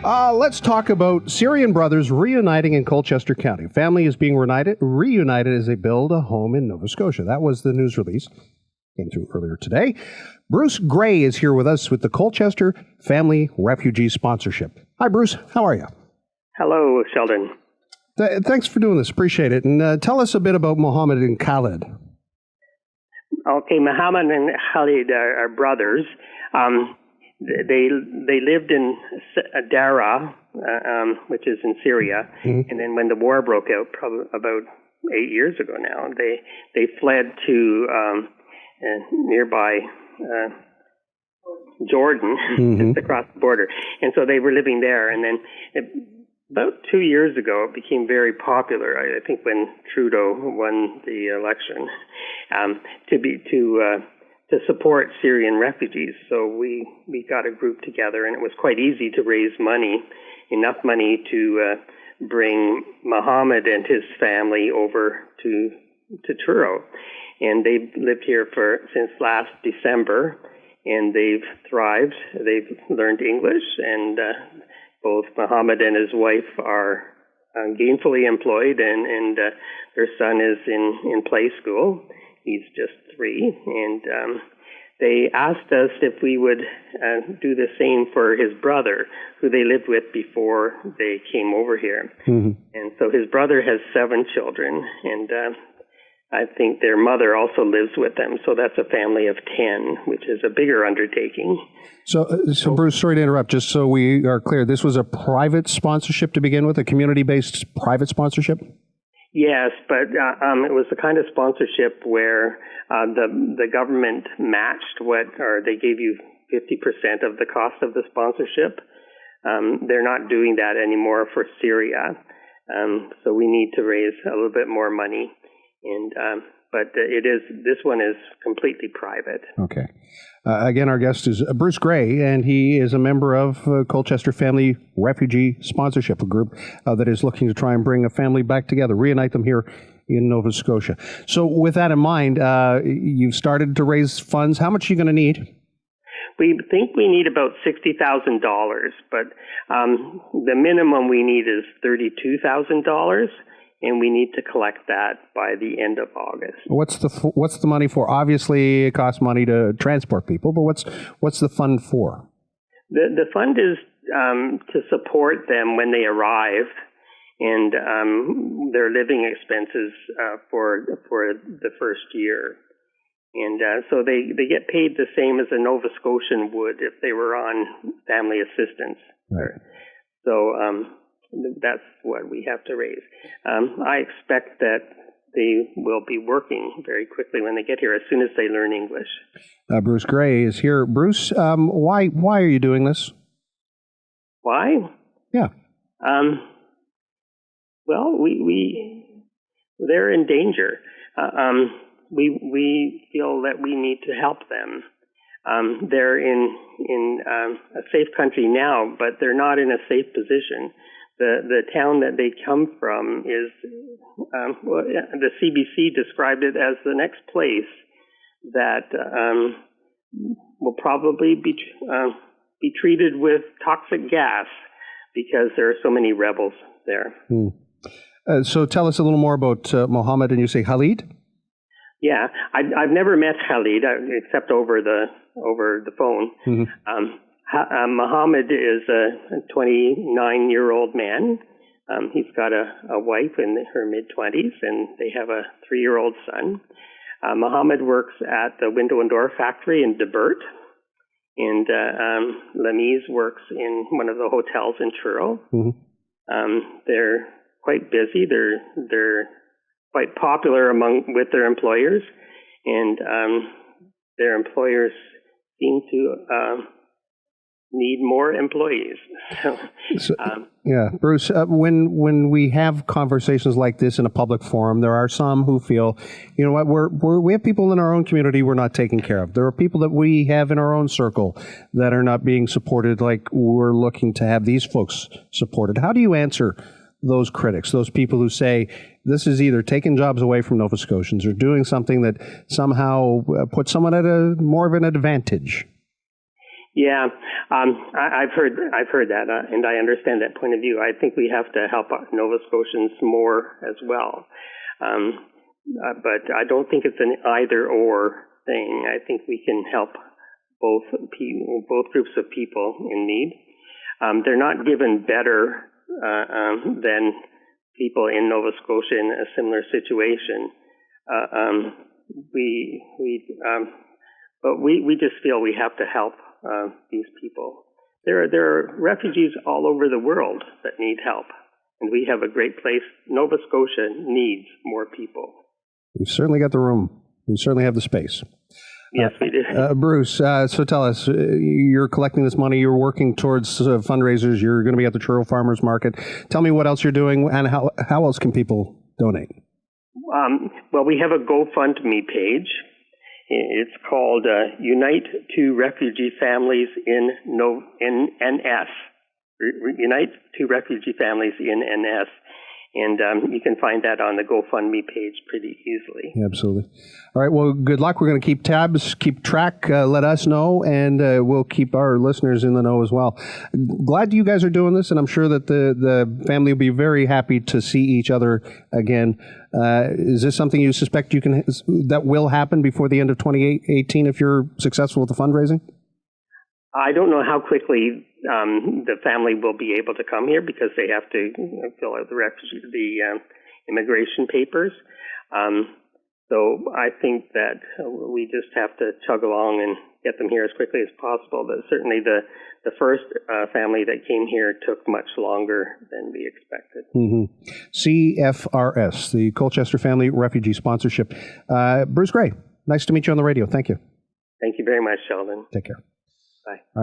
Let's talk about Syrian brothers reuniting in Colchester County. Family is being reunited as they build a home in Nova Scotia. That was the news release. Came through earlier today. Bruce Gray is here with us with the Colchester Family Refugee Sponsorship. Hi, Bruce. How are you? Hello, Sheldon. Thanks for doing this. Appreciate it. And tell us a bit about Mohammed and Khalid. Okay, Mohammed and Khalid are brothers. They lived in Dara, which is in Syria, and then when the war broke out, probably about 8 years ago now, they fled to nearby Jordan, just across the border, and so they were living there. And then about 2 years ago, it became very popular. I think when Trudeau won the election, to support Syrian refugees. So we got a group together, and it was quite easy to raise money, enough money to bring Mohammed and his family over to Truro. And they've lived here since last December, and they've thrived. They've learned English, and both Mohammed and his wife are gainfully employed, and their son is in play school. He's just 3, and they asked us if we would do the same for his brother, who they lived with before they came over here. And so his brother has 7 children, and I think their mother also lives with them, so that's a family of 10, which is a bigger undertaking. So Bruce, sorry to interrupt, just so we are clear, this was a private sponsorship to begin with, a community-based private sponsorship? Yes, but it was the kind of sponsorship where the government matched or they gave you 50% of the cost of the sponsorship. They're not doing that anymore for Syria, so we need to raise a little bit more money. But this one is completely private. Okay. Again, our guest is Bruce Gray, and he is a member of Colchester Family Refugee Sponsorship, a group that is looking to try and bring a family back together, reunite them here in Nova Scotia. So with that in mind, you've started to raise funds. How much are you going to need? We think we need about $60,000, but the minimum we need is $32,000. And we need to collect that by the end of August. What's the money for? Obviously, it costs money to transport people, but what's the fund for? The fund is to support them when they arrive, and their living expenses for the first year. And so they get paid the same as a Nova Scotian would if they were on family assistance. Right. So that's what we have to raise. I expect that they will be working very quickly when they get here, as soon as they learn English. Bruce Gray is here. Bruce, why are you doing this? Why? Yeah. Well, they're in danger. We feel that we need to help them. They're in a safe country now, but they're not in a safe position. The town that they come from is, the CBC described it as the next place that will probably be treated with toxic gas because there are so many rebels there. So tell us a little more about Mohammed, and you say Khalid? Yeah, I've never met Khalid except over the phone. Mohammed is a 29-year-old man. He's got a wife in her mid-20s, and they have a 3-year-old son. Mohammed works at the window and door factory in Debert, and Lamise works in one of the hotels in Truro. They're quite busy. They're quite popular with their employers, and their employers seem to need more employees. Yeah, Bruce, when we have conversations like this in a public forum, there are some who feel, you know what, we have people in our own community we're not taking care of. There are people that we have in our own circle that are not being supported like we're looking to have these folks supported. How do you answer those critics, those people who say this is either taking jobs away from Nova Scotians or doing something that somehow puts someone at more of an advantage? Yeah, I've heard that, and I understand that point of view. I think we have to help Nova Scotians more as well, but I don't think it's an either-or thing. I think we can help both groups of people in need. They're not given better than people in Nova Scotia in a similar situation. But we just feel we have to help these people. There are refugees all over the world that need help, and we have a great place. Nova Scotia needs more people. We've certainly got the room. We certainly have the space. Yes, we do. Bruce, so tell us, you're collecting this money, you're working towards fundraisers, you're going to be at the Truro Farmers Market. Tell me what else you're doing, and how else can people donate? Well, we have a GoFundMe page. It's called Unite to Refugee Families in NS. Unite to Refugee Families in NS. And you can find that on the GoFundMe page pretty easily. Yeah, absolutely. All right. Well, good luck. We're going to keep tabs, keep track, let us know, and we'll keep our listeners in the know as well. Glad you guys are doing this, and I'm sure that the family will be very happy to see each other again. Is this something you suspect that will happen before the end of 2018 if you're successful with the fundraising? I don't know how quickly the family will be able to come here because they have to fill out the immigration papers. So I think that we just have to chug along and get them here as quickly as possible. But certainly the first family that came here took much longer than we expected. CFRS, the Colchester Family Refugee Sponsorship. Bruce Gray, nice to meet you on the radio. Thank you. Thank you very much, Sheldon. Take care. Bye. All right.